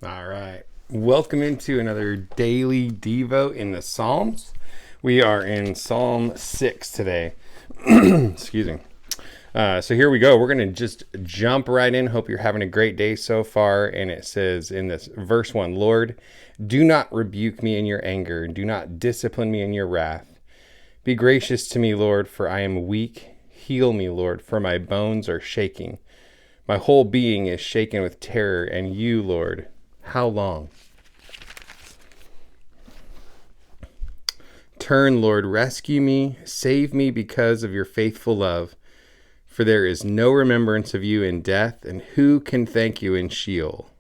All right. Welcome into another daily Devo in the Psalms. We are in Psalm 6 today. Excuse me. So here we go. We're going to just jump right in. Hope you're having a great day so far. And it says in this verse 1, Lord, do not rebuke me in your anger. Do not discipline me in your wrath. Be gracious to me, Lord, for I am weak. Heal me, Lord, for my bones are shaking. My whole being is shaken with terror. And you, Lord, how long? Turn, Lord, rescue me, save me because of your faithful love. For there is no remembrance of you in death, and who can thank you in Sheol?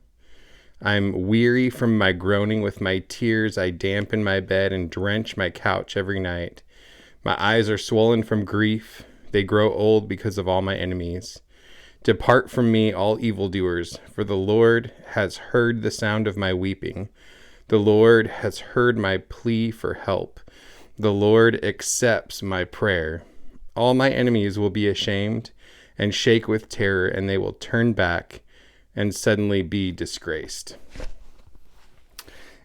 I'm weary from my groaning. With my tears I dampen my bed and drench my couch every night. My eyes are swollen from grief. They grow old because of all my enemies. Depart from me, all evildoers, for the Lord has heard the sound of my weeping. The Lord has heard my plea for help. The Lord accepts my prayer. All my enemies will be ashamed and shake with terror, and they will turn back and suddenly be disgraced.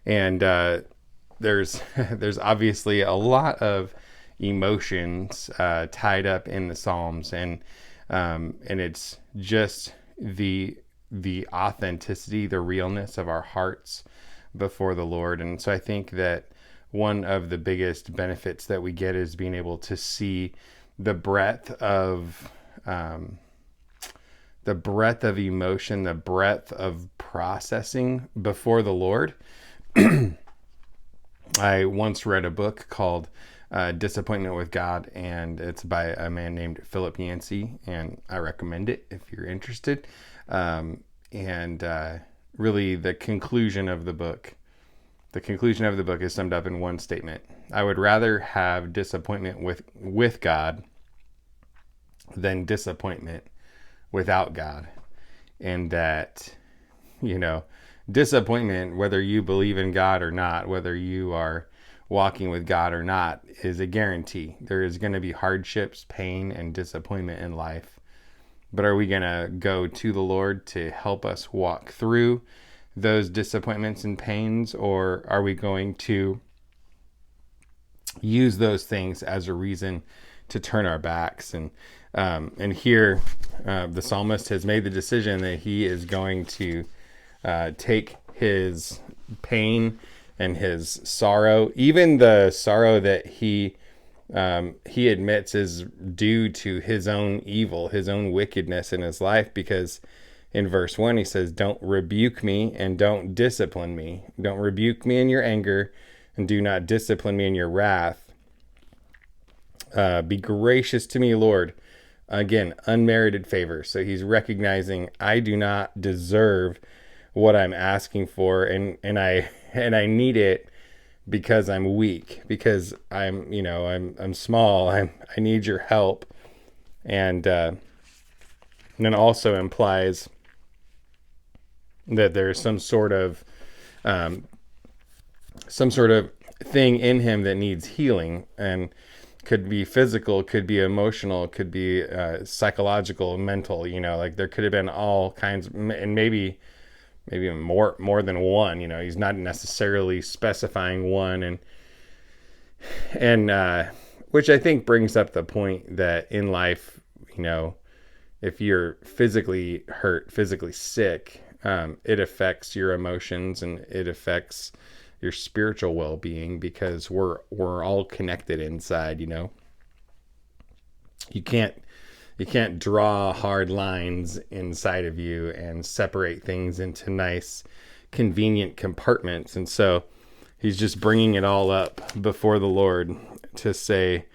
And there's there's obviously a lot of emotions tied up in the Psalms, and it's just the authenticity, the realness of our hearts before the Lord. And so I think that one of the biggest benefits that we get is being able to see the breadth of emotion, the breadth of processing before the Lord. I once read a book called Disappointment with God, and it's by a man named Philip Yancey, and I recommend it if you're interested. Really, the conclusion of the book is summed up in one statement. I would rather have disappointment with God than disappointment without God. And that, disappointment, whether you believe in God or not, whether you are walking with God or not, is a guarantee. There is going to be hardships, pain, and disappointment in life. But are we going to go to the Lord to help us walk through those disappointments and pains, or are we going to use those things as a reason to turn our backs? And here, the psalmist has made the decision that he is going to take his pain and his sorrow, even the sorrow that he admits is due to his own evil, his own wickedness in his life, because in verse 1 he says, don't rebuke me and don't discipline me. Don't rebuke me in your anger and do not discipline me in your wrath. Be gracious to me, Lord. Again, unmerited favor. So he's recognizing I do not deserve what I'm asking for, and I need it because I'm weak, because I'm small. I need your help. And then also implies that there's some sort of thing in him that needs healing, and could be physical, could be emotional, could be psychological, mental. Like there could have been all kinds, and maybe more than one. He's not necessarily specifying one, and which I think brings up the point that in life, if you're physically hurt, physically sick, it affects your emotions and it affects your spiritual well-being, because we're all connected inside. You can't draw hard lines inside of you and separate things into nice, convenient compartments. And so he's just bringing it all up before the Lord to say,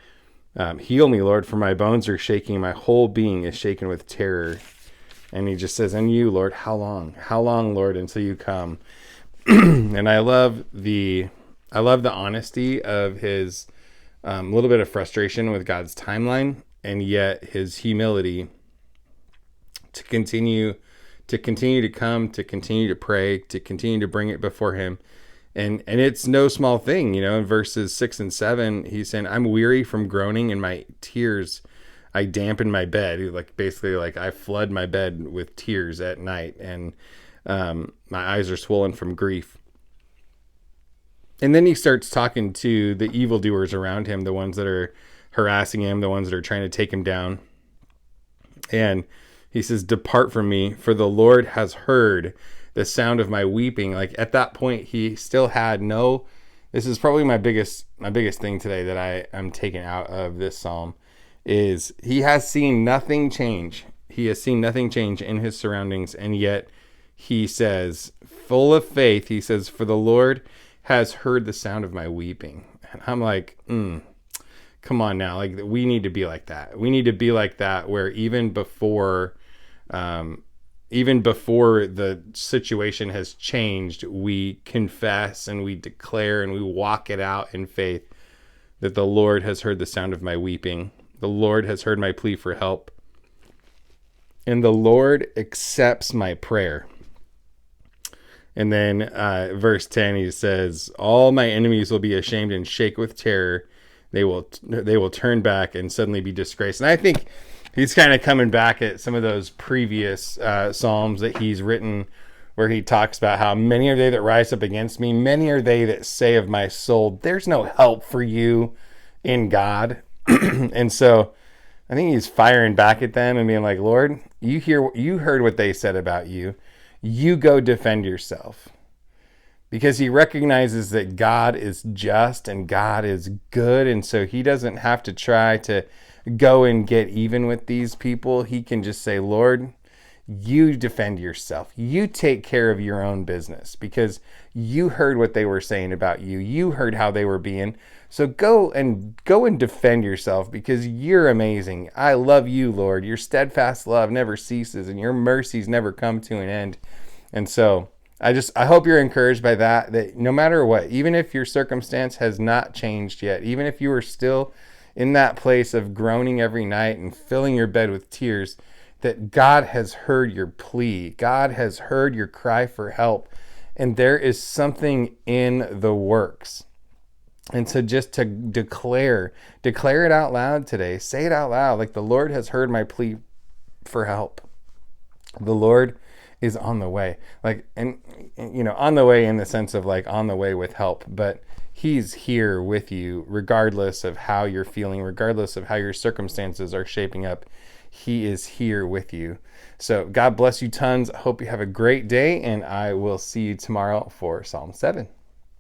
heal me, Lord, for my bones are shaking. My whole being is shaken with terror. And he just says, and you, Lord, how long? How long, Lord, until you come? And I love the honesty of his little bit of frustration with God's timeline, and yet his humility to continue to come, to continue to pray, to continue to bring it before him. And it's no small thing. In verses 6 and 7, he's saying, I'm weary from groaning, and my tears I dampen my bed. Basically, I flood my bed with tears at night. And My eyes are swollen from grief. And then he starts talking to the evildoers around him, the ones that are harassing him, the ones that are trying to take him down. And he says, "Depart from me, for the Lord has heard the sound of my weeping." Like at that point, he still had no, this is probably my biggest thing today that I'm taking out of this Psalm, is he has seen nothing change. He has seen nothing change in his surroundings. And yet he says, full of faith, he says, "For the Lord has heard the sound of my weeping." And I'm like, come on now. Like, we need to be like that. We need to be like that, where even before the situation has changed, we confess and we declare and we walk it out in faith that the Lord has heard the sound of my weeping. The Lord has heard my plea for help. And the Lord accepts my prayer. And then verse 10, he says, "All my enemies will be ashamed and shake with terror. They will turn back and suddenly be disgraced." And I think he's kind of coming back at some of those previous Psalms that he's written, where he talks about how many are they that rise up against me? Many are they that say of my soul, there's no help for you in God. And so I think he's firing back at them and being like, "Lord, you heard what they said about you. You go defend yourself." Because he recognizes that God is just and God is good. And so he doesn't have to try to go and get even with these people. He can just say, "Lord, you defend yourself. You take care of your own business, because you heard what they were saying about you. You heard how they were being. So go and defend yourself, because you're amazing. I love you, Lord. Your steadfast love never ceases and your mercies never come to an end." And so I hope you're encouraged by that no matter what, even if your circumstance has not changed yet, even if you are still in that place of groaning every night and filling your bed with tears, that God has heard your plea. God has heard your cry for help. And there is something in the works. And so just to declare it out loud today. Say it out loud. Like, the Lord has heard my plea for help. The Lord is on the way. Like, and on the way in the sense of like on the way with help, but he's here with you regardless of how you're feeling, regardless of how your circumstances are shaping up. He is here with you. So God bless you tons. I hope you have a great day, and I will see you tomorrow for Psalm 7.